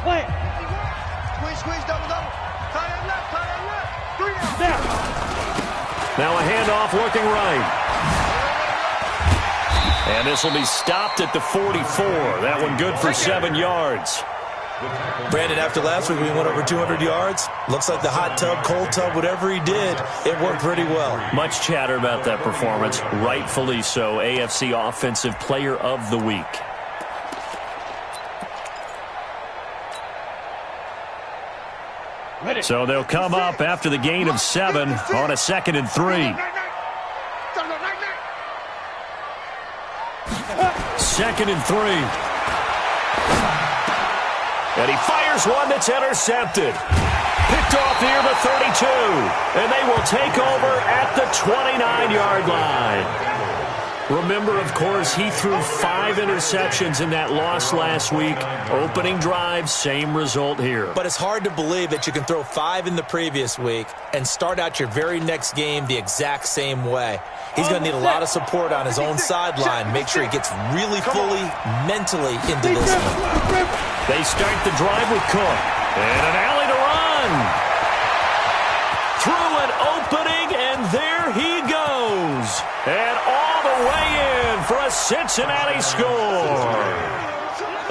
Play it. Squeeze, double. Tight end left. 3 down. There. Now a handoff looking right. And this will be stopped at the 44. That one good for 7 yards. Brandon, after last week we went over 200 yards. Looks like the hot tub, cold tub, whatever he did, it worked pretty well. Much chatter about that performance. Rightfully so. AFC Offensive Player of the Week. So they'll come up after the gain of 7 on a 2nd and 3. 2nd and 3. And he fires one that's intercepted. Picked off near the 32. And they will take over at the 29-yard line. Remember, of course, he threw 5 interceptions in that loss last week. Opening drive, same result here. But it's hard to believe that you can throw 5 in the previous week and start out your very next game the exact same way. He's going to need a lot of support on his own sideline. Make sure he gets really fully, mentally into this one. They start the drive with Cook. And an alley to run. Through an opening, and there he goes. And all the way in for a Cincinnati score.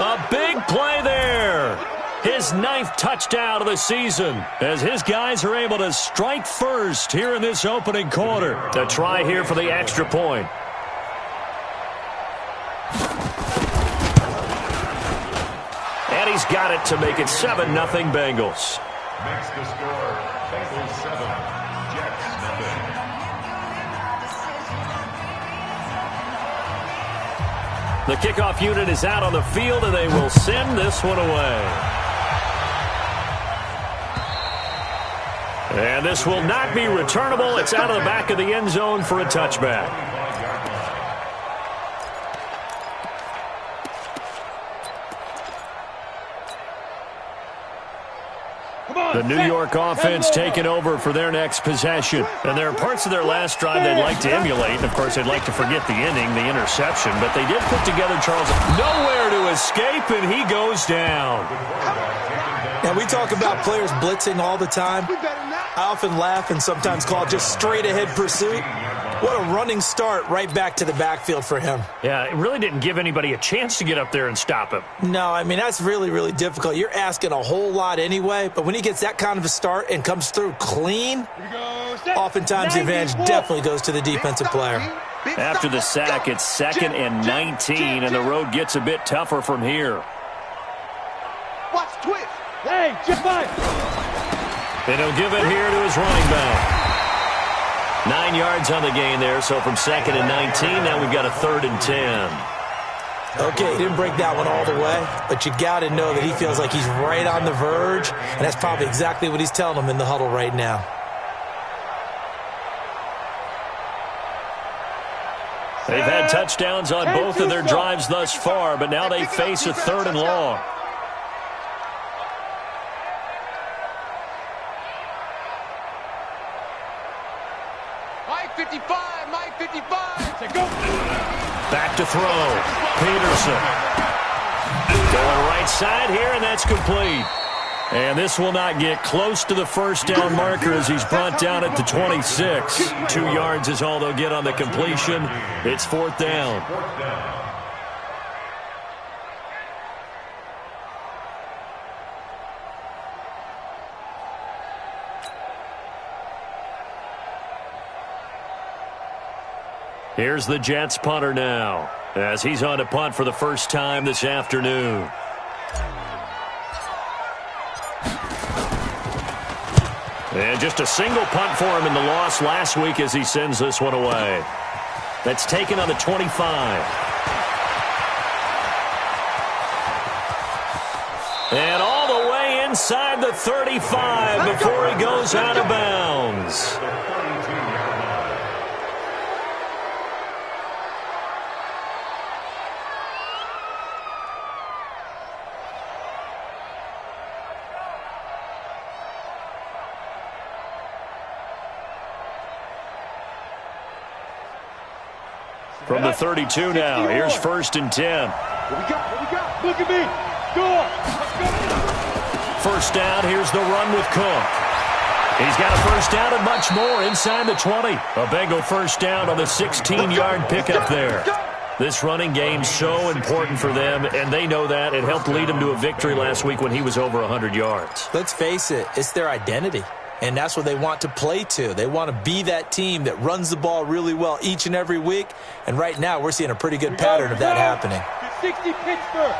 A big play there. His 9th touchdown of the season as his guys are able to strike first here in this opening quarter. A try here for the extra point. And he's got it to make it 7-0 Bengals. Makes the score Bengals 7, Jets nothing. The kickoff unit is out on the field, and they will send this one away. And this will not be returnable. It's out of the back of the end zone for a touchback. The New York offense taking over for their next possession. And there are parts of their last drive they'd like to emulate. And, of course, they'd like to forget the ending, the interception. But they did put together, Charles, nowhere to escape, and he goes down. Now, we talk about players blitzing all the time. I often laugh and sometimes call it just straight-ahead pursuit. What a running start right back to the backfield for him. Yeah, it really didn't give anybody a chance to get up there and stop him. No, I mean, that's really, really difficult. You're asking a whole lot anyway, but when he gets that kind of a start and comes through clean, oftentimes the advantage definitely goes to the defensive player. After the sack, it's 2nd and 19, and the road gets a bit tougher from here. Watch twist. Hey, just fine. And he'll give it here to his running back. 9 yards on the gain there, so from 2nd and 19, now we've got a 3rd and 10. Okay, he didn't break that one all the way, but you got to know that he feels like he's right on the verge, and that's probably exactly what he's telling them in the huddle right now. They've had touchdowns on both of their drives thus far, but now they face a 3rd and long. Mike 55. Go. Back to throw. Peterson. Going right side here, and that's complete. And this will not get close to the first down marker as he's brought down at the 26. 2 yards is all they'll get on the completion. It's 4th down. Here's the Jets punter now as he's on to punt for the first time this afternoon. And just a single punt for him in the loss last week as he sends this one away. That's taken on the 25. And all the way inside the 35 before he goes out of bounds. From the 32 now, here's 1st and 10. What we got? Look at me. Score. Let's go. first down. Here's the run with Cook. He's got a first down and much more inside the 20. A Bengal first down on the 16-yard pickup there. This running game's so important for them, and they know that. It helped lead them to a victory last week when he was over 100 yards. Let's face it, it's their identity, and that's what they want to play to. They want to be that team that runs the ball really well each and every week, and right now we're seeing a pretty good pattern of that happening. 60 Pittsburgh.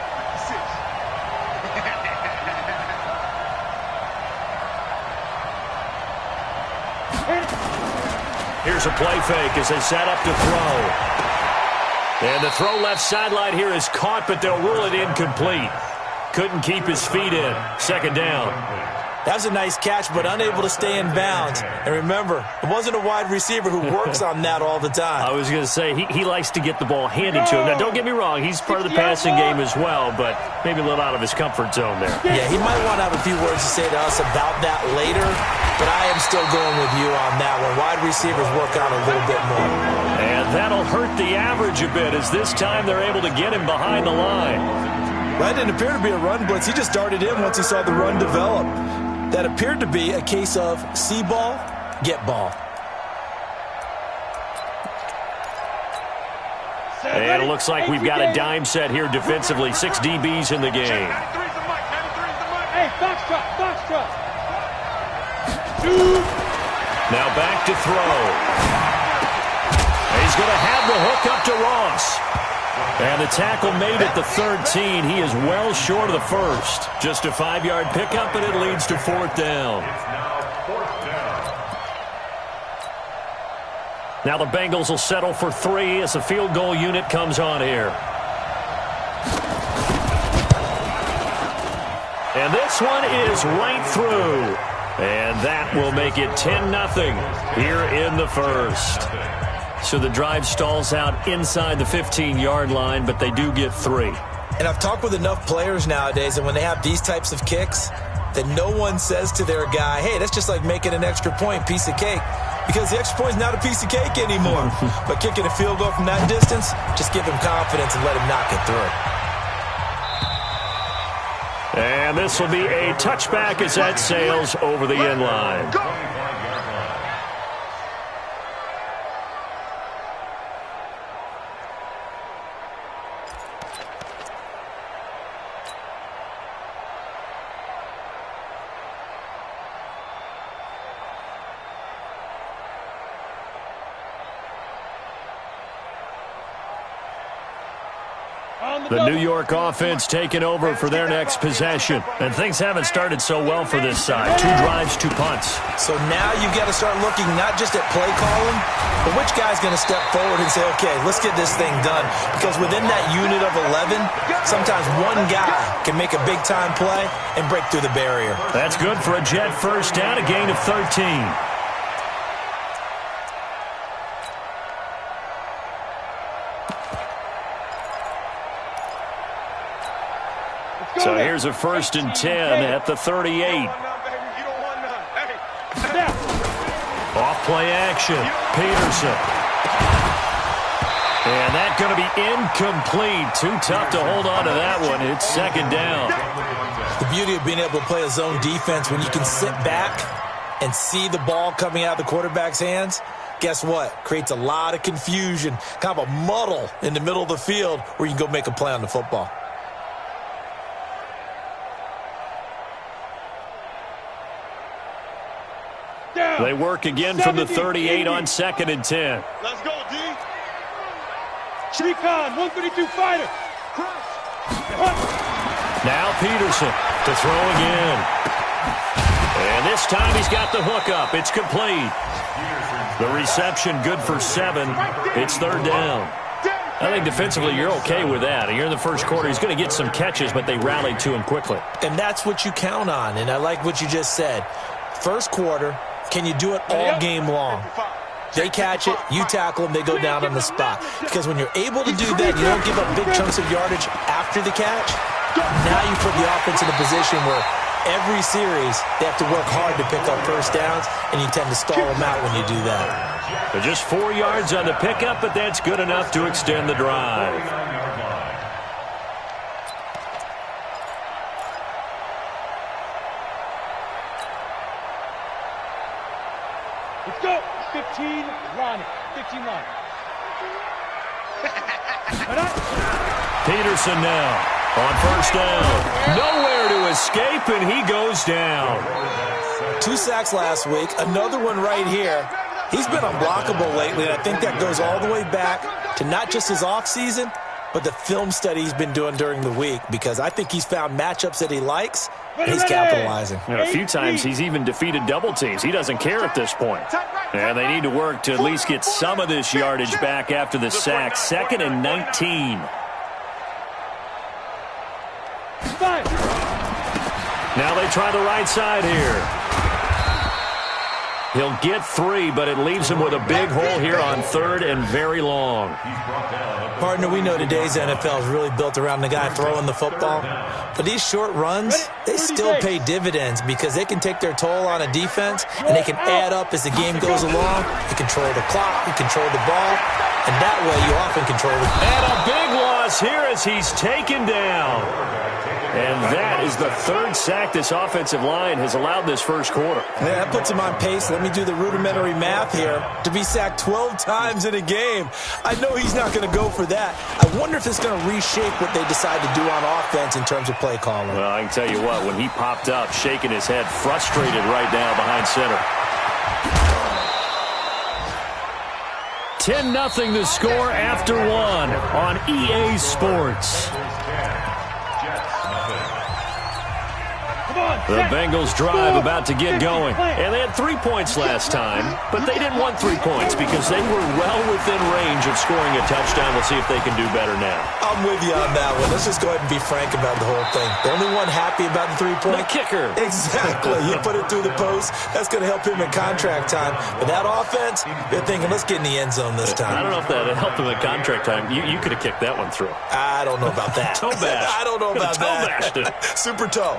Here's a play fake as they set up to throw. And the throw left sideline here is caught, but they'll rule it incomplete. Couldn't keep his feet in. Second down. That was a nice catch, but unable to stay in bounds. And remember, it wasn't a wide receiver who works on that all the time. I was going to say, he likes to get the ball handed to him. Now, don't get me wrong, he's part of the passing game as well, but maybe a little out of his comfort zone there. Yeah, he might want to have a few words to say to us about that later, but I am still going with you on that one. Wide receivers work on a little bit more. And that'll hurt the average a bit, as this time they're able to get him behind the line. That didn't appear to be a run blitz. He just started in once he saw the run develop. That appeared to be a case of see ball, get ball. And it looks like we've got a dime set here defensively. 6 DBs in the game. Hey, box truck. Now back to throw. He's going to have the hook up to Ross. And the tackle made at the 13. He is well short of the first. Just a 5-yard pickup, and it leads to fourth down. Now the Bengals will settle for 3 as the field goal unit comes on here. And this one is right through. And that will make it 10-0 here in the first. So the drive stalls out inside the 15-yard line, but they do get 3. And I've talked with enough players nowadays, and when they have these types of kicks, that no one says to their guy, hey, that's just like making an extra point, piece of cake. Because the extra point is not a piece of cake anymore. But kicking a field goal from that distance, just give him confidence and let him knock it through. And this will be a touchback as that sails over the end line. The New York offense taking over for their next possession. And things haven't started so well for this side. 2 drives, 2 punts. So now you've got to start looking not just at play calling, but which guy's going to step forward and say, okay, let's get this thing done. Because within that unit of 11, sometimes one guy can make a big-time play and break through the barrier. That's good for a Jet first down, a gain of 13. So here's a 1st and 10 at the 38. Off play action. Peterson. And that's going to be incomplete. Too tough to hold on to that one. It's 2nd down. The beauty of being able to play a zone defense when you can sit back and see the ball coming out of the quarterback's hands, guess what? Creates a lot of confusion, kind of a muddle in the middle of the field where you can go make a play on the football. They work again from the 38 on 2nd and 10. Let's go, D. Recon, 132 fighter. Now Peterson to throw again. And this time he's got the hook up. It's complete. The reception good for 7. It's 3rd down. I think defensively you're okay with that. You're in the first quarter. He's going to get some catches, but they rallied to him quickly. And that's what you count on. And I like what you just said. First quarter, can you do it all game long? They catch it, you tackle them, they go down on the spot. Because when you're able to do that, you don't give up big chunks of yardage after the catch. Now you put the offense in a position where every series they have to work hard to pick up first downs, and you tend to stall them out when you do that. They're just 4 yards on the pickup, but that's good enough to extend the drive. Let's go. 15 line. 15 line. Peterson now on first down. Nowhere to escape, and he goes down. 2 sacks last week, another one right here. He's been unblockable lately, and I think that goes all the way back to not just his offseason, but the film study he's been doing during the week, because I think he's found matchups that he likes, and he's capitalizing. And a few times he's even defeated double teams. He doesn't care at this point. And they need to work to at least get some of this yardage back after the sack. 2nd and 19. Now they try the right side here. He'll get 3, but it leaves him with a big hole here on 3rd and very long. Partner, we know today's NFL is really built around the guy throwing the football. But these short runs, they still pay dividends because they can take their toll on a defense, and they can add up as the game goes along. You control the clock, you control the ball, and that way you often control the game. And a big loss here as he's taken down. And that is the 3rd sack this offensive line has allowed this first quarter. Yeah, that puts him on pace. Let me do the rudimentary math here. To be sacked 12 times in a game, I know he's not going to go for that. I wonder if it's going to reshape what they decide to do on offense in terms of play calling. Well, I can tell you what, when he popped up, shaking his head, frustrated right now behind center. 10-0 the score after 1 on EA Sports. The Bengals drive about to get going. And they had 3 points last time, but they didn't want 3 points because they were well within range of scoring a touchdown. We'll see if they can do better now. I'm with you on that one. Let's just go ahead and be frank about the whole thing. The only one happy about the 3-point? The kicker. Exactly. You put it through the post. That's going to help him in contract time. But that offense, you're thinking, let's get in the end zone this time. I don't know if that helped him in contract time. You could have kicked that one through. I don't know about that. Toe bash. I don't know about toe that. Bashed it. Super toe.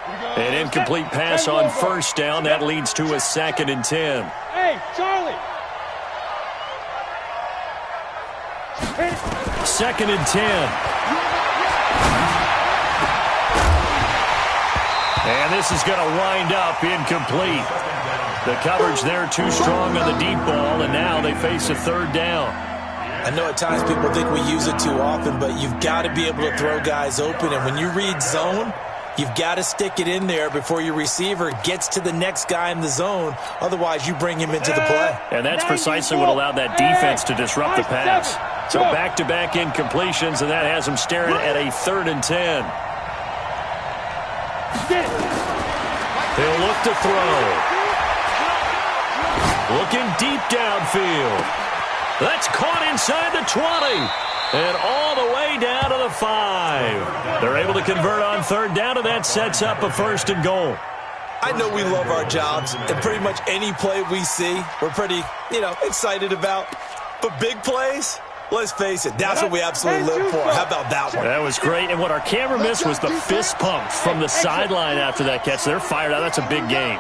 An incomplete pass on first down. That leads to a 2nd and 10. Hey, Charlie. 2nd and 10. And this is going to wind up incomplete. The coverage there too strong on the deep ball, and now they face a 3rd down. I know at times people think we use it too often, but you've got to be able to throw guys open. And when you read zone, you've got to stick it in there before your receiver gets to the next guy in the zone. Otherwise, you bring him into the play. And that's precisely what allowed that defense to disrupt the pass. So back-to-back incompletions, and that has him staring at a 3rd and 10. He'll look to throw. Looking deep downfield. That's caught inside the 20. And all the way down to the 5. They're able to convert on 3rd down, and that sets up a 1st and goal. I know we love our jobs, and pretty much any play we see, we're pretty, excited about. But big plays, let's face it, that's what we absolutely live for. How about that one? That was great. And what our camera missed was the fist pump from the sideline after that catch. They're fired out. That's a big game.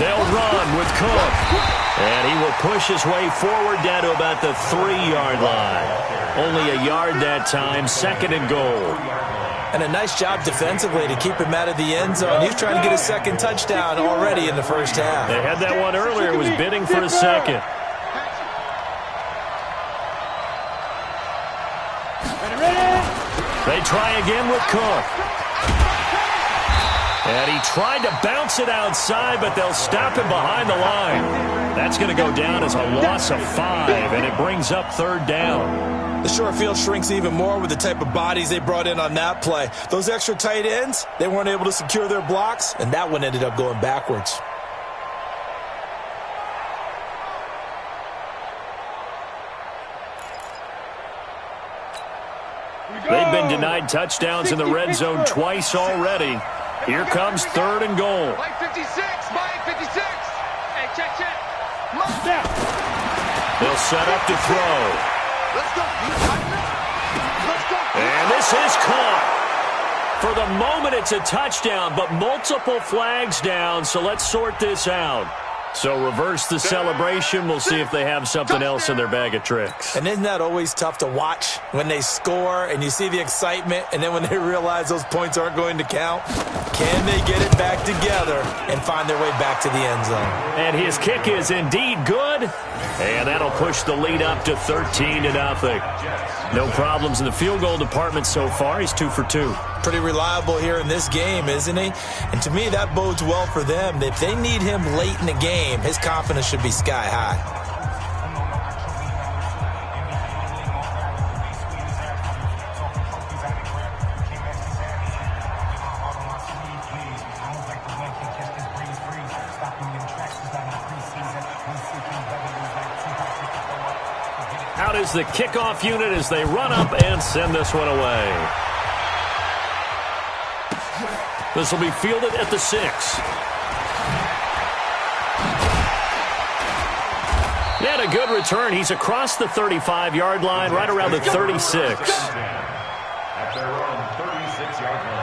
They'll run with Cook. And he will push his way forward down to about the 3-yard line. Only a yard that time, 2nd and goal. And a nice job defensively to keep him out of the end zone. He's trying to get a 2nd touchdown already in the first half. They had that one earlier, was bidding for a 2nd. They try again with Cook. And he tried to bounce it outside, but they'll stop him behind the line. That's going to go down as a loss of 5, and it brings up 3rd down. The short field shrinks even more with the type of bodies they brought in on that play. Those extra tight ends, they weren't able to secure their blocks, and that one ended up going backwards. They've been denied touchdowns in the red zone twice already. Here comes 3rd and goal. Mike 56, Mike 56. Hey, check. They'll set up to throw. Let's go. And this is caught. For the moment, it's a touchdown, but multiple flags down, so let's sort this out. So reverse the celebration. We'll see if they have something else in their bag of tricks. And isn't that always tough to watch when they score and you see the excitement, and then when they realize those points aren't going to count? Can they get it back together and find their way back to the end zone? And his kick is indeed good, and that'll push the lead up to 13-0. No problems in the field goal department so far. He's 2 for 2. Pretty reliable here in this game, isn't he? And to me, that bodes well for them. If they need him late in the game, his confidence should be sky high. Out is the kickoff unit as they run up and send this one away. This will be fielded at the 6. And a good return. He's across the 35-yard line, right around the 36. At their own 36-yard line.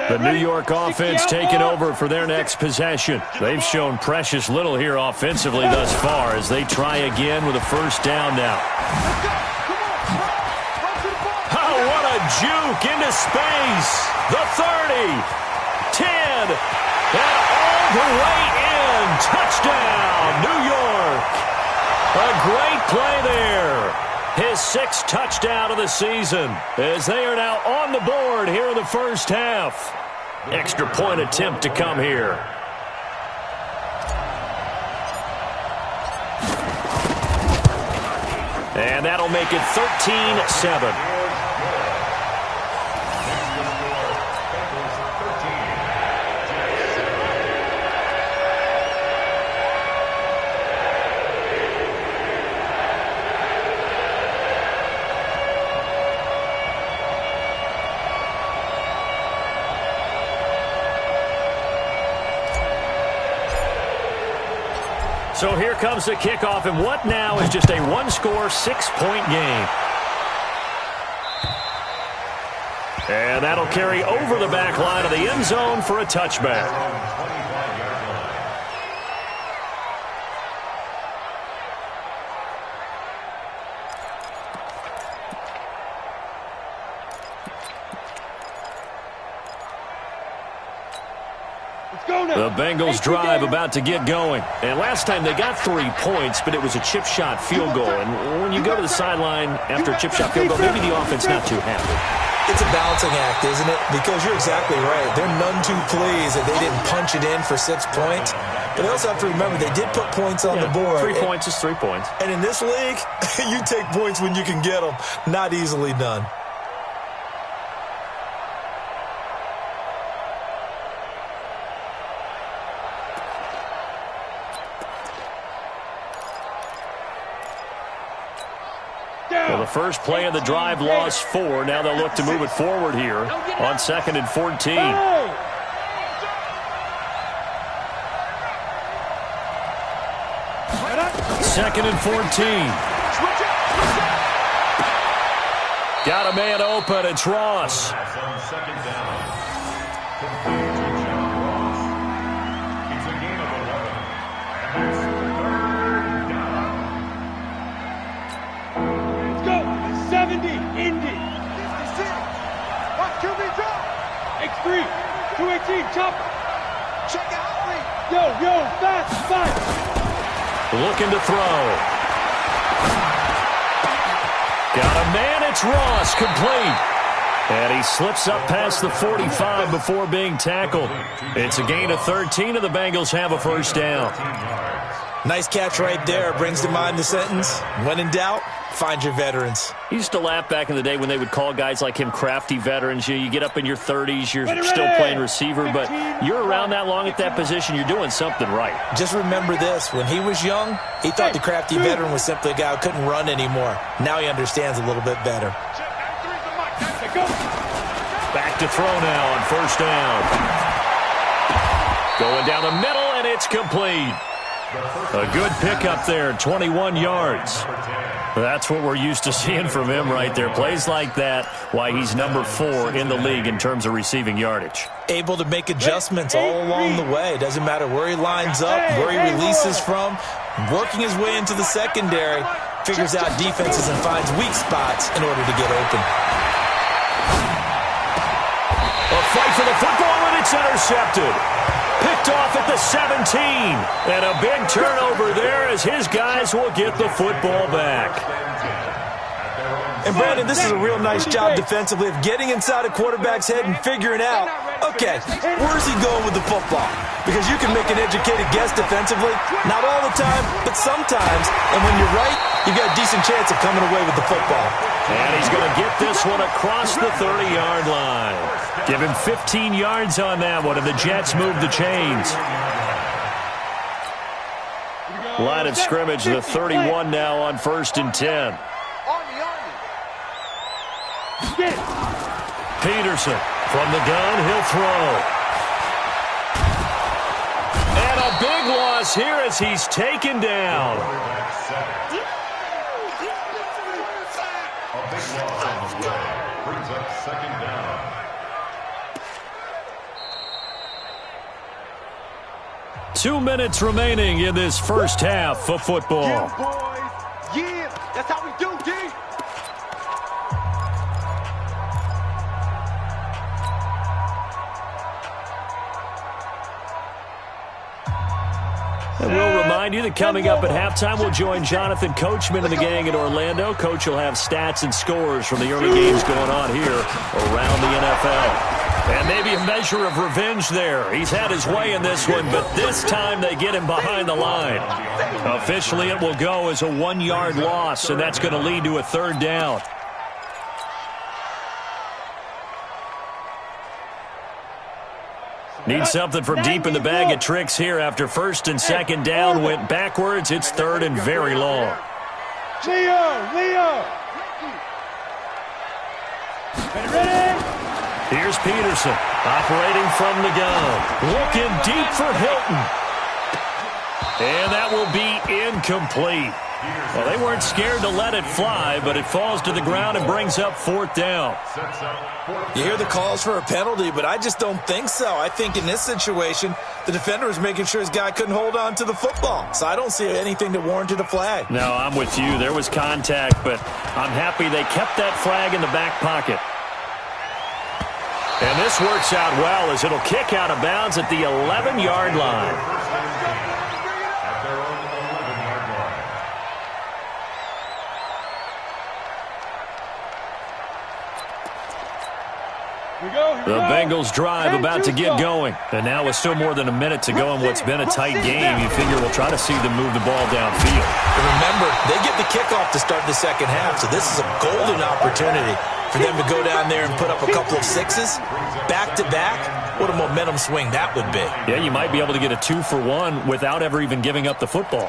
The New York offense taking over for their next possession. They've shown precious little here offensively thus far as they try again with a first down now. Oh, what a juke into space. The 30, 10, and all the way in. Touchdown, New York. A great play there. His 6th touchdown of the season as they are now on the board here in the first half. Extra point attempt to come here. And that'll make it 13-7. So here comes the kickoff, and what now is just a one-score, 6-point game. And that'll carry over the back line of the end zone for a touchback. The Bengals drive about to get going. And last time they got 3 points, but it was a chip shot field goal. And when you go to the sideline after a chip shot field goal, maybe the offense not too happy. It's a balancing act, isn't it? Because you're exactly right. They're none too pleased that they didn't punch it in for 6 points. But they also have to remember they did put points on the board. 3 points is 3 points. And in this league, you take points when you can get them. Not easily done. Well, the first play of the drive lost 4. Now they'll look to move it forward here on 2nd and 14. 2nd and 14. Got a man open. It's Ross. X3, 218, chop. Check out. Yo, fast. Looking to throw. Got a man, it's Ross, complete. And he slips up past the 45 before being tackled. It's a gain of 13, and the Bengals have a first down. Nice catch right there. Brings to mind the sentence, when in doubt, find your veterans. He used to laugh back in the day when they would call guys like him crafty veterans. You get up in your 30s, you're still playing receiver, but you're around that long at that position, you're doing something right. Just remember this. When he was young, he thought the crafty veteran was simply a guy who couldn't run anymore. Now he understands a little bit better. Back to throw now on first down. Going down the middle, and it's complete. A good pickup there, 21 yards. That's what we're used to seeing from him right there. Plays like that, why he's number 4 in the league in terms of receiving yardage. Able to make adjustments all along the way. Doesn't matter where he lines up, where he releases from. Working his way into the secondary. Figures out defenses and finds weak spots in order to get open. A fight for the football, and it's intercepted. Picked off at the 17. And a big turnover there as his guys will get the football back. And, Brandon, this is a real nice job defensively of getting inside a quarterback's head and figuring out, okay, where's he going with the football? Because you can make an educated guess defensively. Not all the time, but sometimes. And when you're right, you've got a decent chance of coming away with the football. And he's going to get this one across the 30-yard line. Give him 15 yards on that one, and the Jets move the chains. Line of scrimmage, the 31 now on 1st and 10. Peterson from the gun, he'll throw. And a big loss here as he's taken down. A big loss on the play. Brings up 2nd down. Two minutes remaining in this first half of football. Yeah, boys. Yeah, that's how we do, D. And we'll remind you that coming up at halftime, we'll join Jonathan Coachman and the gang in Orlando. Coach will have stats and scores from the early games going on here around the NFL. And maybe a measure of revenge there. He's had his way in this one, but this time they get him behind the line. Officially, it will go as a 1-yard loss, and that's going to lead to a 3rd down. Need something from deep in the bag of tricks here after 1st and 2nd down went backwards. It's 3rd and very long. Leo! Ready? Here's Peterson operating from the gun. Looking deep for Hilton. And that will be incomplete. Well, they weren't scared to let it fly, but it falls to the ground and brings up 4th down. You hear the calls for a penalty, but I just don't think so. I think in this situation, the defender was making sure his guy couldn't hold on to the football. So I don't see anything that warranted a flag. No, I'm with you. There was contact, but I'm happy they kept that flag in the back pocket. And this works out well as it'll kick out of bounds at the 11-yard line. The Bengals drive about to get going. And now with still more than a minute to go in what's been a tight game, you figure we'll try to see them move the ball downfield. And remember, they get the kickoff to start the second half, so this is a golden opportunity for them to go down there and put up a couple of sixes. Back-to-back, what a momentum swing that would be. Yeah, you might be able to get a 2-for-1 without ever even giving up the football.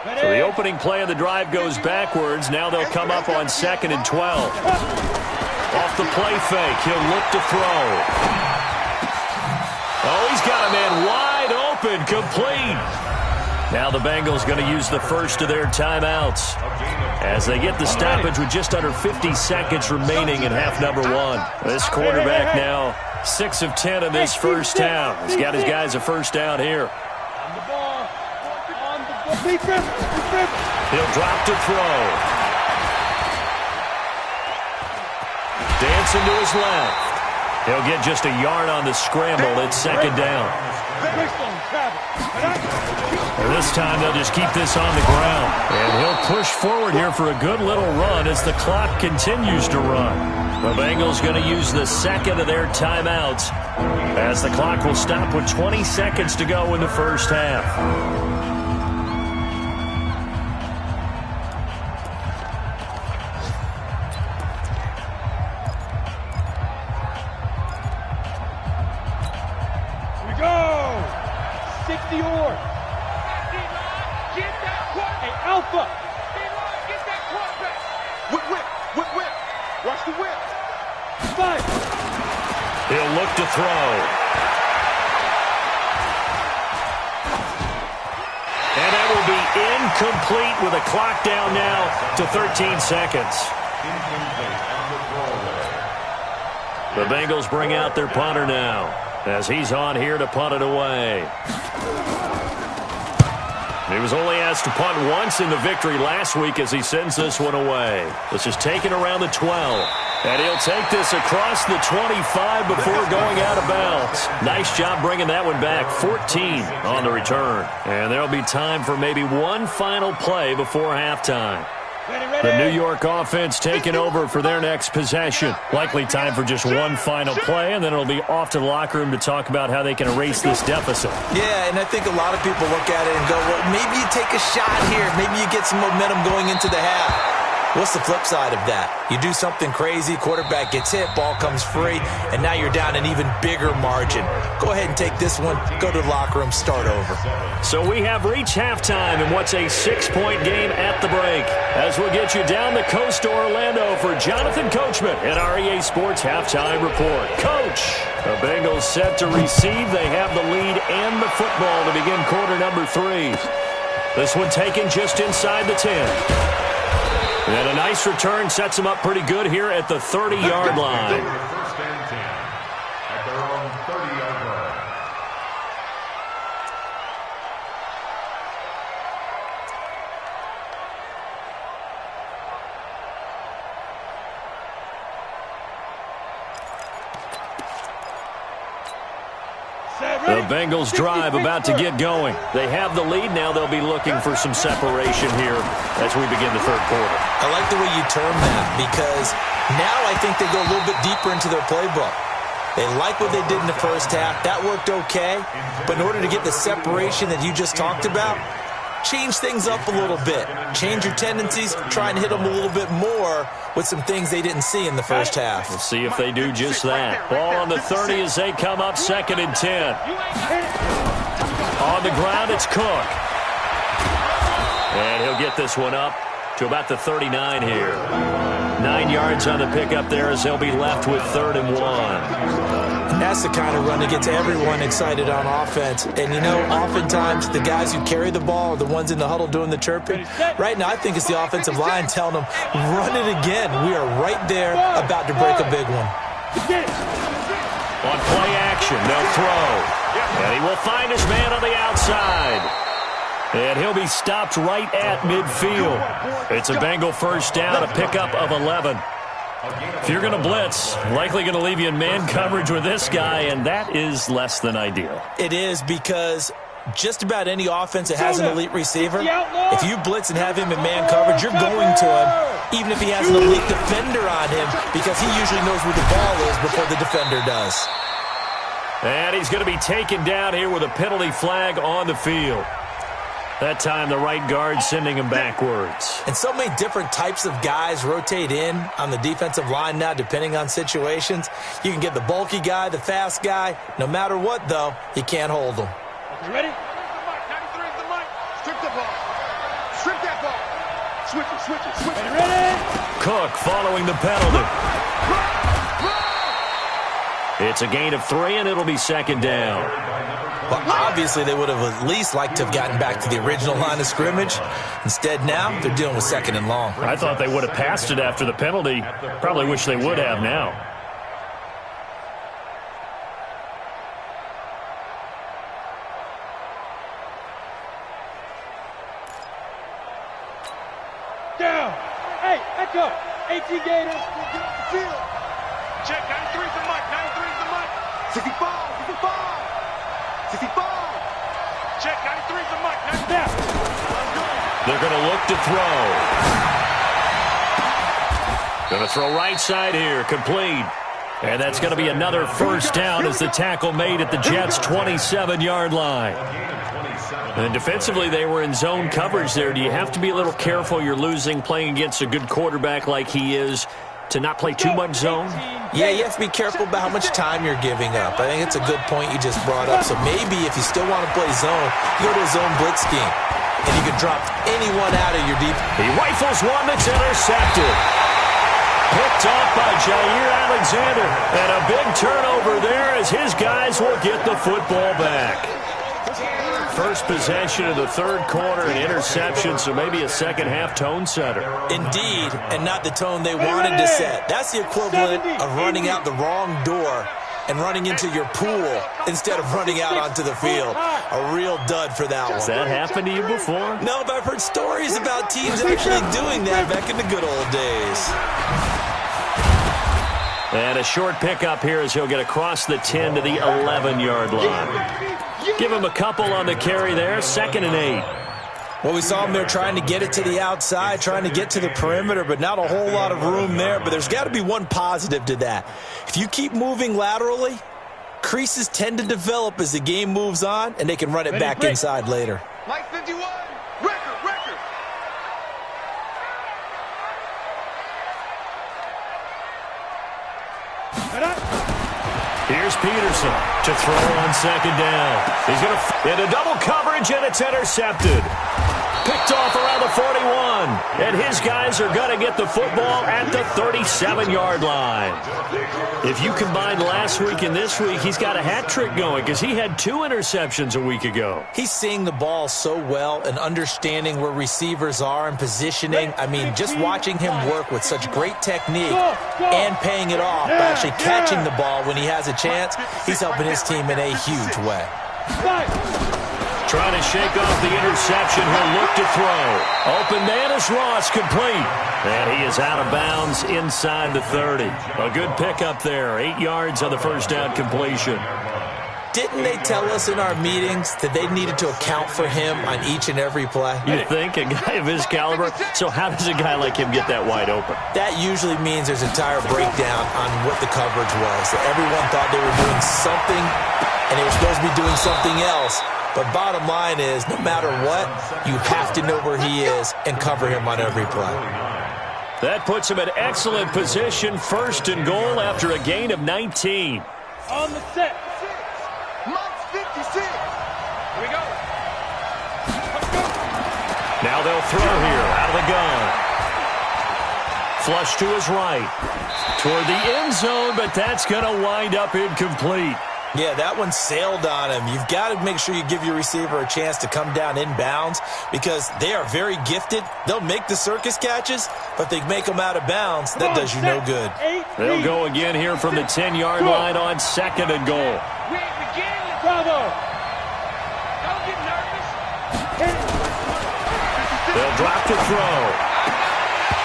So the opening play of the drive goes backwards. Now they'll come up on 2nd and 12. Off the play fake, he'll look to throw. Oh, he's got a man wide open, complete. Now the Bengals going to use the first of their timeouts as they get the stoppage with just under 50 seconds remaining in half number 1. This quarterback now 6 of 10 in this first half. He's got his guys a first down here. He'll drop to throw. Dancing to his left. He'll get just a yard on the scramble. It's 2nd down. And this time they'll just keep this on the ground. And he'll push forward here for a good little run as the clock continues to run. The Bengals going to use the second of their timeouts as the clock will stop with 20 seconds to go in the first half. He'll look to throw. And that will be incomplete with a clock down now to 13 seconds. The Bengals bring out their punter now as he's on here to punt it away. He was only asked to punt once in the victory last week as he sends this one away. This is taken around the 12. And he'll take this across the 25 before going out of bounds. Nice job bringing that one back. 14 on the return. And there'll be time for maybe one final play before halftime. The New York offense taking over for their next possession. Likely time for just one final play, and then it'll be off to the locker room to talk about how they can erase this deficit. Yeah, and I think a lot of people look at it and go, well, maybe you take a shot here. Maybe you get some momentum going into the half. What's the flip side of that? You do something crazy, quarterback gets hit, ball comes free, and now you're down an even bigger margin. Go ahead and take this one, go to the locker room, start over. So we have reached halftime in what's a 6-point game at the break. As we'll get you down the coast to Orlando for Jonathan Coachman at our EA Sports Halftime Report. Coach, the Bengals set to receive. They have the lead and the football to begin quarter number 3. This one taken just inside the 10. And a nice return sets them up pretty good here at the 30-yard line. First and 10 at their own 30-yard line. The Bengals drive about to get going. They have the lead. Now they'll be looking for some separation here as we begin the third quarter. I like the way you term that because now I think they go a little bit deeper into their playbook. They like what they did in the first half. That worked okay. But in order to get the separation that you just talked about, change things up a little bit. Change your tendencies. Try and hit them a little bit more with some things they didn't see in the first half. We'll see if they do just that. Ball on the 30 as they come up 2nd and 10. On the ground, it's Cook. And he'll get this one up to about the 39 here. 9 yards on the pickup there as they'll be left with 3rd and 1. That's the kind of run that gets everyone excited on offense. And, you know, oftentimes the guys who carry the ball are the ones in the huddle doing the chirping. Right now, I think it's the offensive line telling them, run it again. We are right there about to break a big one. On play action, they'll throw. And he will find his man on the outside. And he'll be stopped right at midfield. It's a Bengal first down, a pickup of 11. If you're going to blitz, likely going to leave you in man coverage with this guy, and that is less than ideal. It is because just about any offense that has an elite receiver, if you blitz and have him in man coverage, you're going to him, even if he has an elite defender on him, because he usually knows where the ball is before the defender does. And he's going to be taken down here with a penalty flag on the field. That time, the right guard sending him backwards. And so many different types of guys rotate in on the defensive line now, depending on situations. You can get the bulky guy, the fast guy. No matter what, though, you can't hold them. You ready? 93 is the mic. Strip the ball. Strip that ball. Switch it. Ready? Cook following the penalty. It's a gain of 3, and it'll be 2nd down. Well, obviously, they would have at least liked to have gotten back to the original line of scrimmage. Instead, now, they're dealing with 2nd and long. I thought they would have passed it after the penalty. Probably wish they would have now. Down. Hey, echo. 18 Gators. Field. Check. 93 is the mic. 93 is the mic. 65. 65. Check. 93 is the mic. Now. They're going to look to throw. Going to throw right side here. Complete. And that's going to be another first down as the tackle made at the Jets' 27-yard line. And defensively, they were in zone coverage there. Do you have to be a little careful? You're losing playing against a good quarterback like he is to not play too much zone? Yeah, you have to be careful about how much time you're giving up. I think it's a good point you just brought up. So maybe if you still want to play zone, you go to a zone blitz scheme. And you can drop anyone out of your deep. He rifles one that's intercepted. picked off by Jair Alexander. And a big turnover there as his guys will get the football back. First possession of the third quarter, an interception, so maybe a second-half tone setter. Indeed, and not the tone they wanted to set. That's the equivalent of running out the wrong door and running into your pool instead of running out onto the field. A real dud for that one. Has that happened to you before? No, but I've heard stories about teams actually doing that back in the good old days. And a short pickup here as he'll get across the 10 to the 11-yard line. Give him a couple on the carry there, 2nd and 8. Well, we saw him there trying to get it to the outside, trying to get to the perimeter, but not a whole lot of room there. But there's got to be one positive to that. If you keep moving laterally, creases tend to develop as the game moves on, and they can run it back inside later. Mike 51, record. Here's Peterson to throw on 2nd down. He's going to into double coverage, and it's intercepted. Picked off around the 41. And his guys are going to get the football at the 37-yard line. If you combine last week and this week, he's got a hat trick going because he had 2 interceptions a week ago. He's seeing the ball so well and understanding where receivers are and positioning. I mean, just watching him work with such great technique and paying it off by actually catching the ball when he has a chance, he's helping his team in a huge way. Trying to shake off the interception. He'll look to throw. Open man is Ross, complete. And he is out of bounds inside the 30. A good pickup there. 8 yards on the first down completion. Didn't they tell us in our meetings that they needed to account for him on each and every play? You think? A guy of his caliber? So how does a guy like him get that wide open? That usually means there's an entire breakdown on what the coverage was. That everyone thought they were doing something, and they were supposed to be doing something else. But bottom line is, no matter what, you have to know where he is and cover him on every play. That puts him in excellent position, 1st and goal after a gain of 19. On the set. Mike's 56. Here we go. Let's go. Now they'll throw here out of the gun. Flush to his right. Toward the end zone, but that's going to wind up incomplete. Yeah, that one sailed on him. You've got to make sure you give your receiver a chance to come down inbounds because they are very gifted. They'll make the circus catches, but if they make them out of bounds, that does you no good. They'll go again here from the 10-yard line on 2nd and goal. Bravo. Don't get nervous. They'll drop to throw.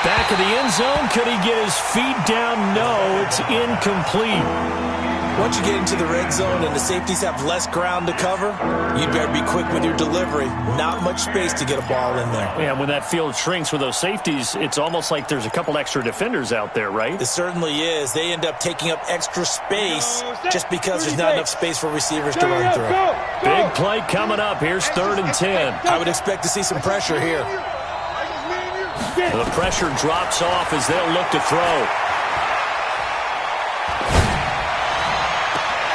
Back of the end zone. Could he get his feet down? No, it's incomplete. Once you get into the red zone and the safeties have less ground to cover, you'd better be quick with your delivery. Not much space to get a ball in there. Yeah, when that field shrinks with those safeties, it's almost like there's a couple extra defenders out there, right? It certainly is. They end up taking up extra space just because there's not enough space for receivers to run through. Big play coming up. Here's 3rd and 10. I would expect to see some pressure here. The pressure drops off as they'll look to throw.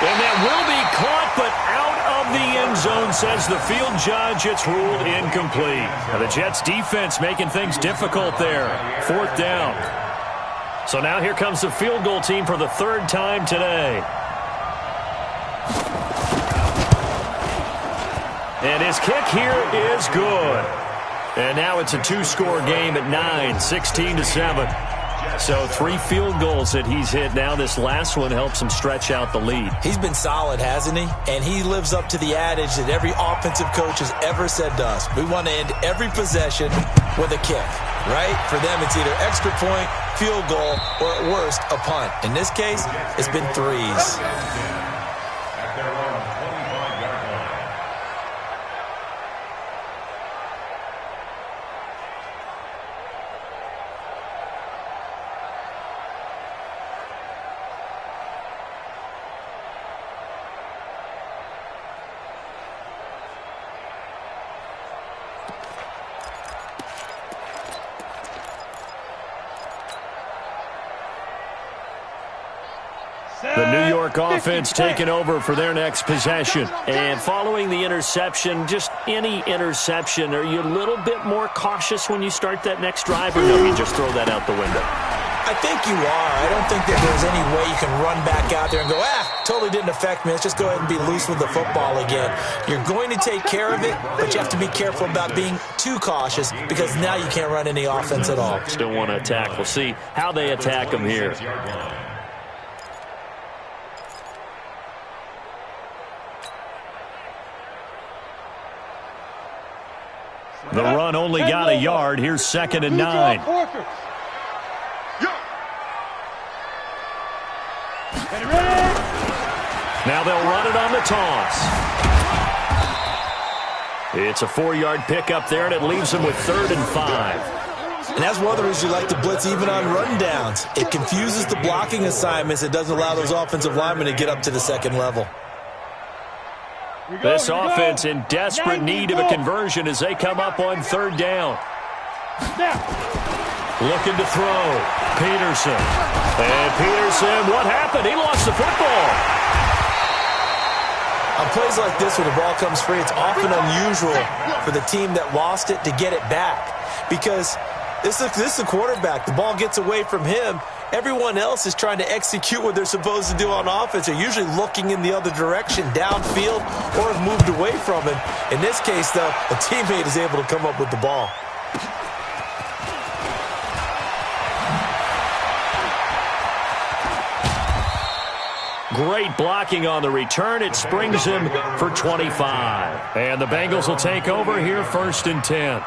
And that will be caught, but out of the end zone, says the field judge. It's ruled incomplete. Now the Jets defense making things difficult there. 4th down. So now here comes the field goal team for the 3rd time today. And his kick here is good. And now it's a 2-score game at 9, 16-7. So 3 field goals that he's hit now. This last one helps him stretch out the lead. He's been solid, hasn't he? And he lives up to the adage that every offensive coach has ever said to us. We want to end every possession with a kick, right? For them, it's either extra point, field goal, or at worst, a punt. In this case, it's been 3s. The New York offense taking over for their next possession. And following the interception, just any interception, are you a little bit more cautious when you start that next drive, or no, you just throw that out the window? I I think you are. I don't think that there's any way you can run back out there and go, totally didn't affect me. Let's just go ahead and be loose with the football again. You're going to take care of it, but you have to be careful about being too cautious because now you can't run any offense at all. Still want to attack. We'll see how they attack him here. The run only got a yard. Here's 2nd and 9. Now they'll run it on the toss. It's a 4-yard pickup there, and it leaves them with 3rd and 5. And that's one of the reasons you like to blitz even on run downs. It confuses the blocking assignments. It doesn't allow those offensive linemen to get up to the second level. This offense in desperate need of a conversion as they come up on 3rd down. Looking to throw. Peterson. And Peterson, what happened? He lost the football. On plays like this where the ball comes free, it's often unusual for the team that lost it to get it back. Because this is the quarterback. The ball gets away from him. Everyone else is trying to execute what they're supposed to do on offense. They're usually looking in the other direction, downfield, or have moved away from him. In this case, though, a teammate is able to come up with the ball. Great blocking on the return. It springs him for 25. And the Bengals will take over here 1st and 10.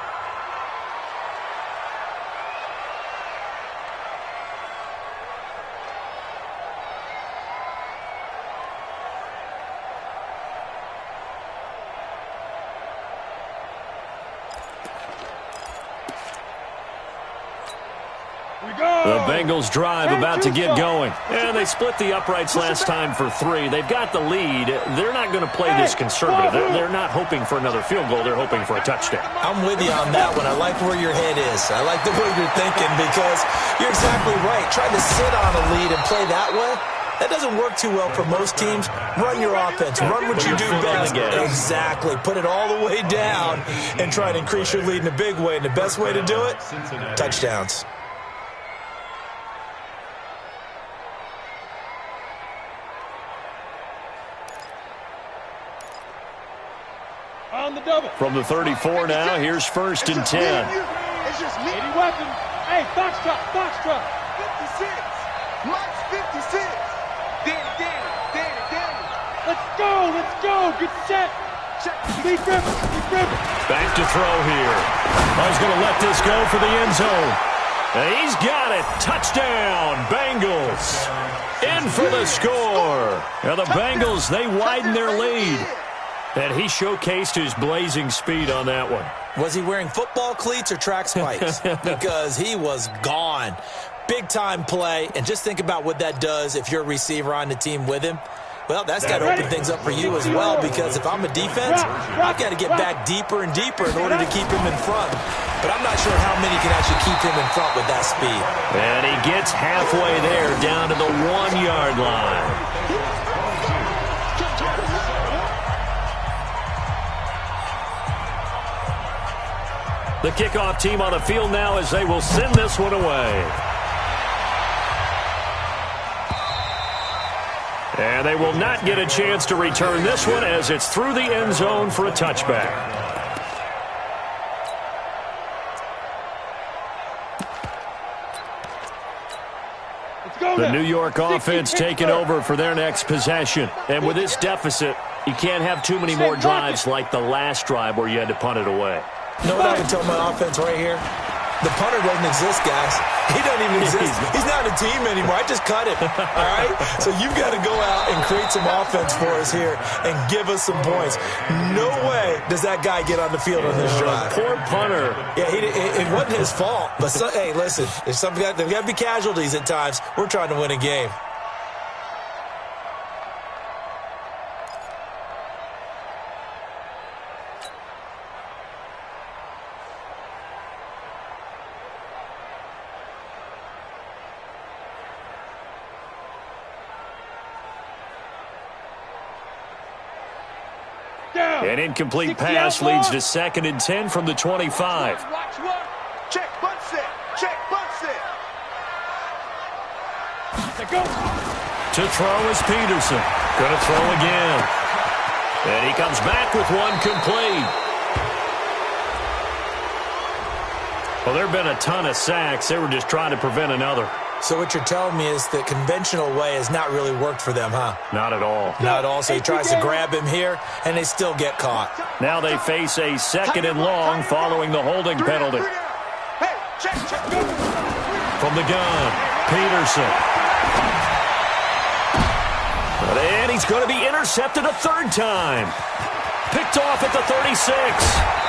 The Bengals drive about to get going. And they split the uprights last time for 3. They've got the lead. They're not going to play this conservative. They're not hoping for another field goal. They're hoping for a touchdown. I'm with you on that one. I like where your head is. I like the way you're thinking because you're exactly right. Trying to sit on a lead and play that way, that doesn't work too well for most teams. Run your offense. Run what you do best. Exactly. Put it all the way down and try to increase your lead in a big way. And the best way to do it, touchdowns. From the 34 now, here's 1st and 10. It's just me. Any weapon. Hey, foxtrot. 56. Mike's 56. Danny. Let's go. Get set. Lead River. Back to throw here. He's going to let this go for the end zone. And he's got it. Touchdown, Bengals. In for the score. Now the Bengals, they widen their lead. And he showcased his blazing speed on that one. Was he wearing football cleats or track spikes? Because he was gone. Big-time play. And just think about what that does if you're a receiver on the team with him. Well, that's got to open things up for you as well because if I'm a defense, I've got to get back deeper and deeper in order to keep him in front. But I'm not sure how many can actually keep him in front with that speed. And he gets halfway there down to the 1-yard line. The kickoff team on the field now as they will send this one away. And they will not get a chance to return this one as it's through the end zone for a touchback. The New York offense taking over for their next possession. And with this deficit, you can't have too many more drives like the last drive where you had to punt it away. You know what I can tell my offense right here? The punter doesn't exist, guys. He doesn't even exist. He's not a team anymore. I just cut him, all right? So you've got to go out and create some offense for us here and give us some points. No way does that guy get on the field on this drive. Poor punter. Yeah, it wasn't his fault. But, hey, listen, there's got to be casualties at times. We're trying to win a game. An incomplete pass leads to 2nd and 10 from the 25. Check, butt set. To throw is Peterson. Going to throw again. And he comes back with one complete. Well, there have been a ton of sacks. They were just trying to prevent another. So what you're telling me is the conventional way has not really worked for them, huh? Not at all. Not at all. So he tries to grab him here, and they still get caught. Now they face a 2nd and long following the holding penalty. From the gun, Peterson. And he's going to be intercepted a 3rd time. Picked off at the 36.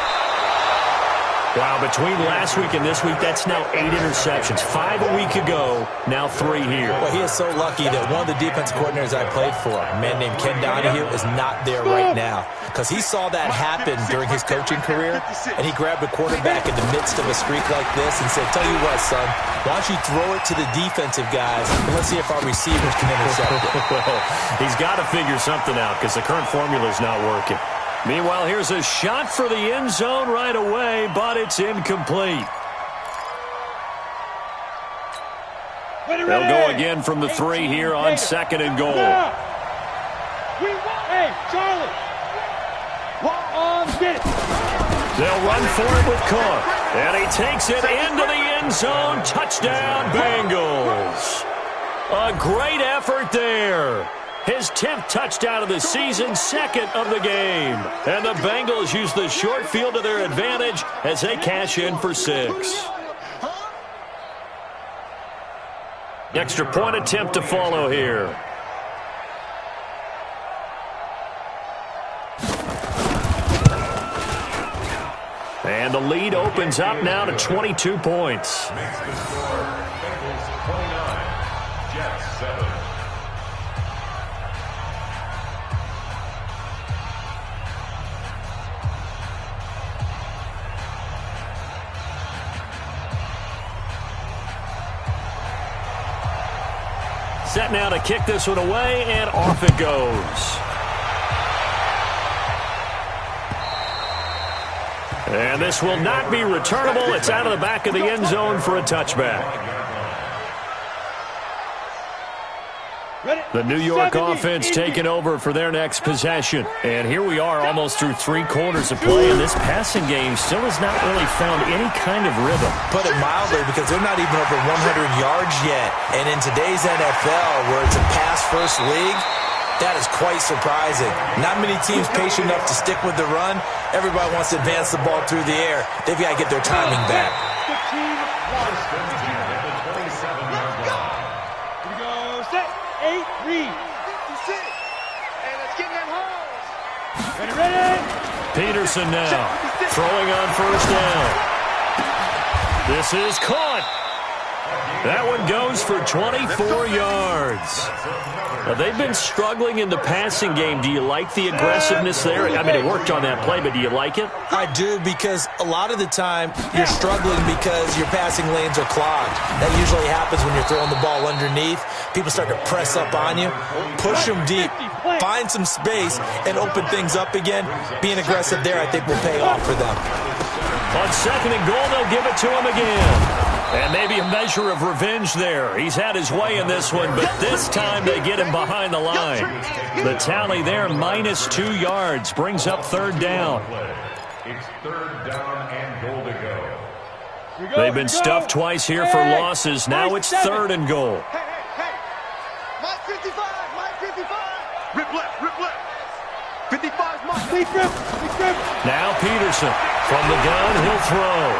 Wow, between last week and this week, that's now 8 interceptions. 5 a week ago, now 3 here. Well, he is so lucky that one of the defense coordinators I played for, a man named Ken Donahue, is not there right now. Because he saw that happen during his coaching career, and he grabbed a quarterback in the midst of a streak like this and said, tell you what, son, why don't you throw it to the defensive guys, and let's see if our receivers can intercept it. Well, he's got to figure something out because the current formula is not working. Meanwhile, here's a shot for the end zone right away, but it's incomplete. They'll go again from the 3 here on 2nd and goal. Hey, Charlie. They'll run for it with Cook. And he takes it into the end zone. Touchdown, Bengals. A great effort there. His 10th touchdown of the season, 2nd of the game. And the Bengals use the short field to their advantage as they cash in for 6. Extra point attempt to follow here. And the lead opens up now to 22 points. Makes the score Bengals 29, Jets 7. Set now to kick this one away, and off it goes. And this will not be returnable. It's out of the back of the end zone for a touchback. The New York offense taking over for their next possession. And here we are almost through 3 quarters of play, and this passing game still has not really found any kind of rhythm. Put it mildly, because they're not even over 100 yards yet. And in today's NFL, where it's a pass-first league, that is quite surprising. Not many teams patient enough to stick with the run. Everybody wants to advance the ball through the air. They've got to get their timing back. Peterson now throwing on 1st down. This is caught. That one goes for 24 yards. Now, they've been struggling in the passing game. Do you like the aggressiveness there? I mean, it worked on that play, but do you like it? I do, because a lot of the time you're struggling because your passing lanes are clogged. That usually happens when you're throwing the ball underneath. People start to press up on you. Push them deep. Find some space and open things up again. Being aggressive there, I think, will pay off for them. On 2nd and goal, they'll give it to him again. And maybe a measure of revenge there. He's had his way in this one, but this time they get him behind the line. The tally there, -2 yards, brings up 3rd down. It's 3rd down and goal to go. They've been stuffed twice here for losses. Now it's 3rd and goal. Hey. Mike 55. Rip left. 55's Mike. Big grip. Now Peterson from the gun, he'll throw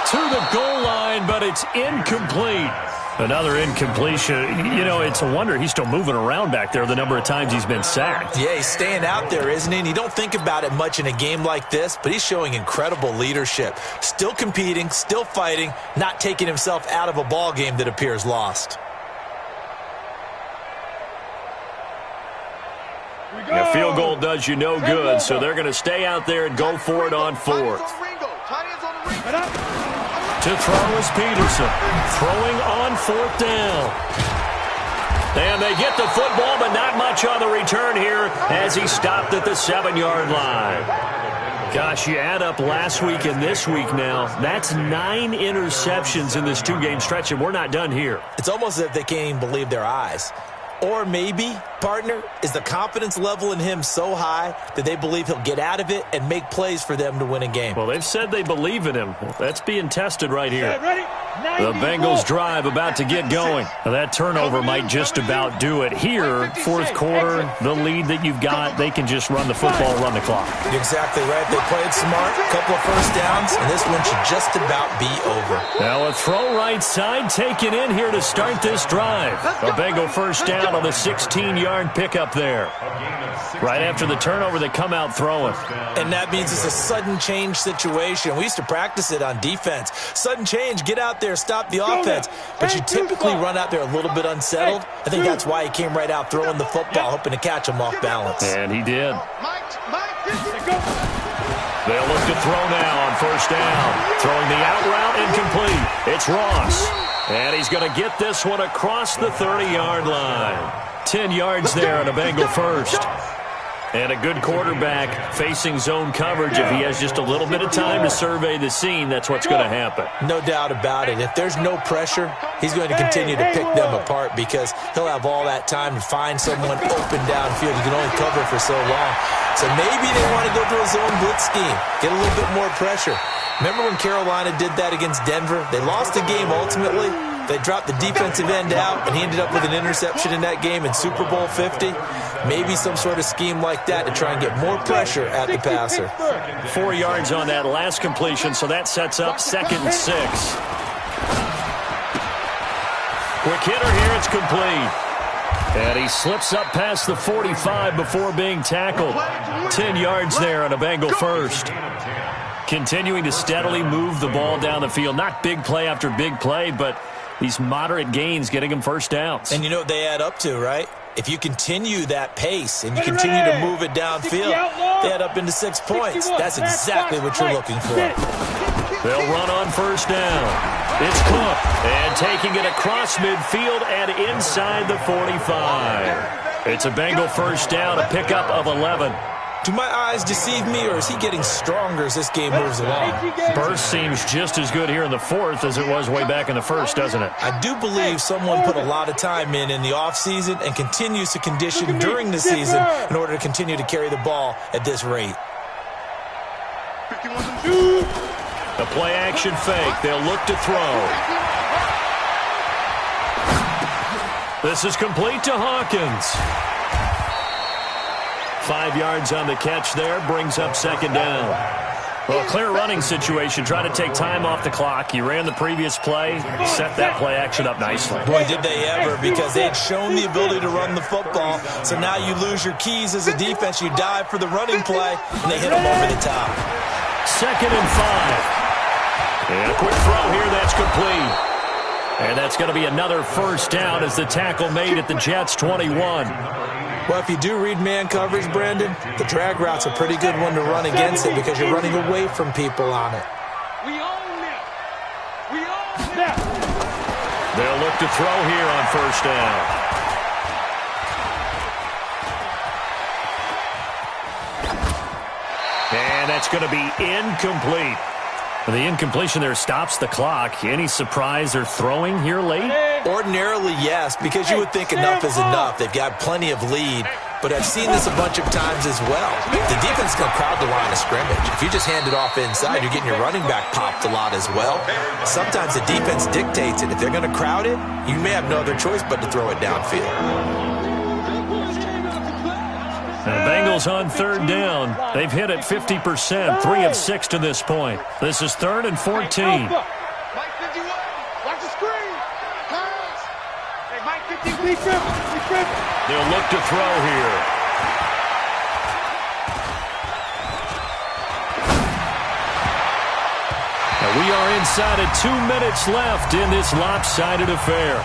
to the goal line, but it's incomplete. Another incompletion. You know, it's a wonder he's still moving around back there the number of times he's been sacked. Yeah, he's staying out there, isn't he? And you don't think about it much in a game like this, but he's showing incredible leadership. Still competing, still fighting, not taking himself out of a ball game that appears lost. A field goal does you no good, so they're going to stay out there and go for it on 4th. To throw is Peterson, throwing on 4th down. And they get the football, but not much touch on the return here as he stopped at the 7-yard line. Gosh, you add up last week and this week now, that's 9 interceptions in this 2-game stretch, and we're not done here. It's almost as if they can't even believe their eyes. Or maybe, partner, is the confidence level in him so high that they believe he'll get out of it and make plays for them to win a game. Well, they've said they believe in him. That's being tested right here. The Bengals drive about to get going. Now, that turnover might just about do it. Here, fourth quarter, the lead that you've got, they can just run the football, run the clock. You're exactly right. They played smart, a couple of first downs, and this one should just about be over. Now a throw right side taken in here to start this drive. A Bengal first down on the 16-yard pickup there. Right after the turnover, they come out throwing. And that means it's a sudden change situation. We used to practice it on defense. Sudden change, get out there, stop the offense. But you typically run out there a little bit unsettled. I think that's why he came right out throwing the football, hoping to catch him off balance. And he did. They'll look to throw now on first down. Throwing the out route incomplete. It's Ross. And he's going to get this one across the 30-yard line. 10 yards there on a Bengal first. And a good quarterback facing zone coverage. If he has just a little bit of time to survey the scene, that's what's going to happen. No doubt about it. If there's no pressure, he's going to continue to pick them apart because he'll have all that time to find someone open downfield. He can only cover for so long. So maybe they want to go to a zone blitz scheme, get a little bit more pressure. Remember when Carolina did that against Denver? They lost the game ultimately. They dropped the defensive end out, and he ended up with an interception in that game in Super Bowl 50. Maybe some sort of scheme like that to try and get more pressure at the passer. 4 yards on that last completion, so that sets up 2nd and 6. Quick hitter here, it's complete. And he slips up past the 45 before being tackled. 10 yards there on a Bengal first. Continuing to steadily move the ball down the field. Not big play after big play, but these moderate gains getting him first downs. And you know what they add up to, right? If you continue that pace and you continue to move it downfield, they add up into 6 points. That's exactly what you're looking for. They'll run on first down. It's Cook. And taking it across midfield and inside the 45. It's a Bengal first down, a pickup of 11. Do my eyes deceive me, or is he getting stronger as this game moves along? Burst seems just as good here in the fourth as it was way back in the first, doesn't it? I do believe someone put a lot of time in the offseason and continues to condition during the season in order to continue to carry the ball at this rate. The play-action fake. They'll look to throw. This is complete to Hawkins. 5 yards on the catch there, brings up 2nd down. Well, clear running situation. Try to take time off the clock. You ran the previous play, set that play action up nicely. Boy, did they ever, because they had shown the ability to run the football. So now you lose your keys as a defense. You dive for the running play, and they hit them over the top. 2nd and 5. And a quick throw here, that's complete. And that's going to be another first down as the tackle made at the Jets' 21. Well, if you do read man coverage, Brandon, the drag route's a pretty good one to run against it because you're running away from people on it. We own it. We own it. They'll look to throw here on first down. And that's going to be incomplete. The incompletion there stops the clock. Any surprise they're throwing here late? Ordinarily, yes, because you would think enough is enough. They've got plenty of lead, but I've seen this a bunch of times as well. The defense is going to crowd the line of scrimmage. If you just hand it off inside, you're getting your running back popped a lot as well. Sometimes the defense dictates it. If they're going to crowd it, you may have no other choice but to throw it downfield. The Bengals on 3rd down. They've hit it 50%, 3 of 6 to this point. This is 3rd and 14. Mike 51, watch the screen. Pass. Hey, Mike 50, we trip. They'll look to throw here. Now we are inside of 2 minutes left in this lopsided affair.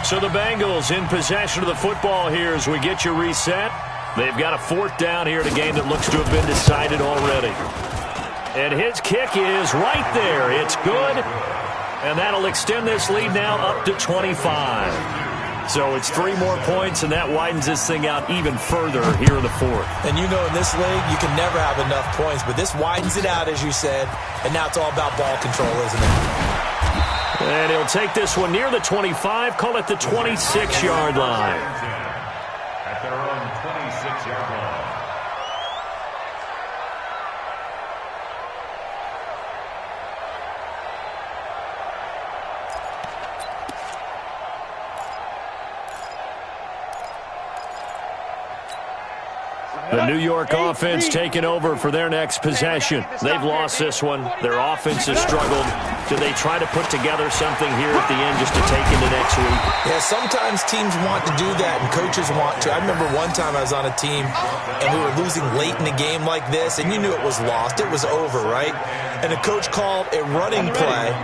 So the Bengals in possession of the football here as we get you reset. They've got a 4th down here in a game that looks to have been decided already. And his kick is right there. It's good. And that'll extend this lead now up to 25. So it's 3 more points, and that widens this thing out even further here in the fourth. And you know in this league, you can never have enough points, but this widens it out, as you said, and now it's all about ball control, isn't it? And he'll take this one near the 25, call it the 26-yard line. At their own 26-yard line. The New York offense taking over for their next possession. They've lost this one. Their offense has struggled. Do they try to put together something here at the end just to take into next week? Yeah, sometimes teams want to do that, and coaches want to. I remember one time I was on a team, and we were losing late in a game like this, and you knew it was lost. It was over, right? And the coach called a running play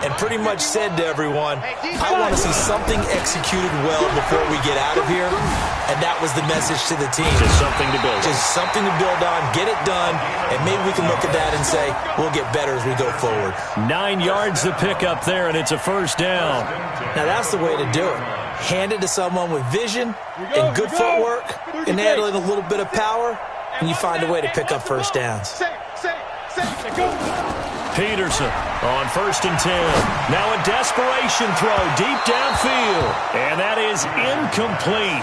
and pretty much said to everyone, I want to see something executed well before we get out of here. And that was the message to the team. Just something to build on. Just something to build on, get it done, and maybe we can look at that and say, we'll get better as we go forward. 9 yards to pick up there, and it's a first down. Now that's the way to do it. Hand it to someone with vision and good footwork and handling a little bit of power, and you find a way to pick up first downs. Peterson on 1st and 10. Now a desperation throw deep downfield. And that is incomplete.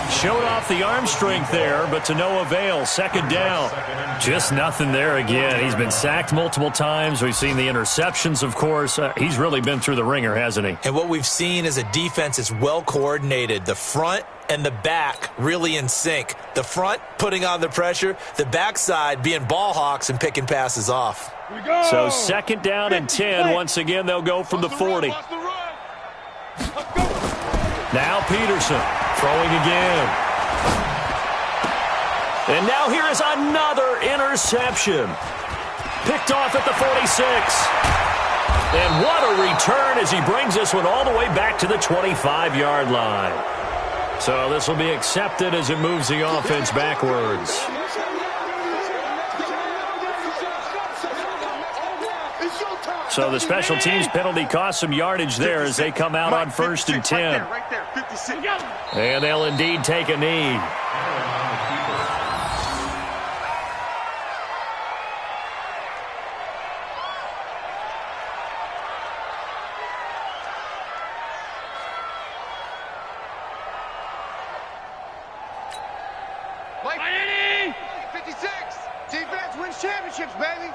Showed off the arm strength there, but to no avail. 2nd down. Just nothing there again. He's been sacked multiple times. We've seen the interceptions, of course. He's really been through the ringer, hasn't he? And what we've seen is a defense that's well coordinated. The front and the back really in sync. The front putting on the pressure, the backside being ball hawks and picking passes off. So 2nd down and 10. Once again, they'll go from the 40. Now Peterson throwing again. And now here is another interception. Picked off at the 46. And what a return as he brings this one all the way back to the 25-yard line. So this will be accepted as it moves the offense backwards. So the special teams penalty cost some yardage there as they come out on 1st and 10. And they'll indeed take a knee. Miami! 56! Defense wins championships, baby!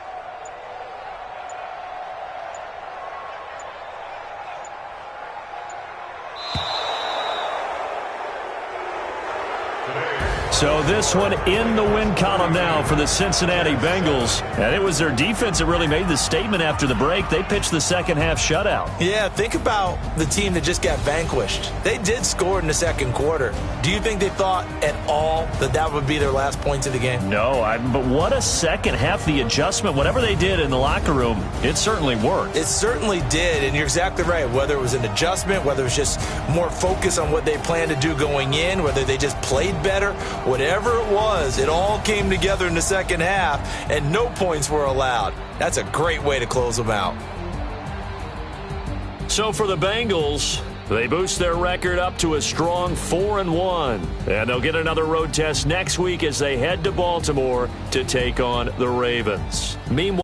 So this one in the win column now for the Cincinnati Bengals. And it was their defense that really made the statement after the break. They pitched the second half shutout. Yeah, think about the team that just got vanquished. They did score in the 2nd quarter. Do you think they thought at all that that would be their last points of the game? No, but what a second half. The adjustment, whatever they did in the locker room, it certainly worked. It certainly did, and you're exactly right. Whether it was an adjustment, whether it was just more focus on what they planned to do going in, whether they just played better, whatever it was, it all came together in the second half, and no points were allowed. That's a great way to close them out. So for the Bengals, they boost their record up to a strong 4-1. And they'll get another road test next week as they head to Baltimore to take on the Ravens. Meanwhile,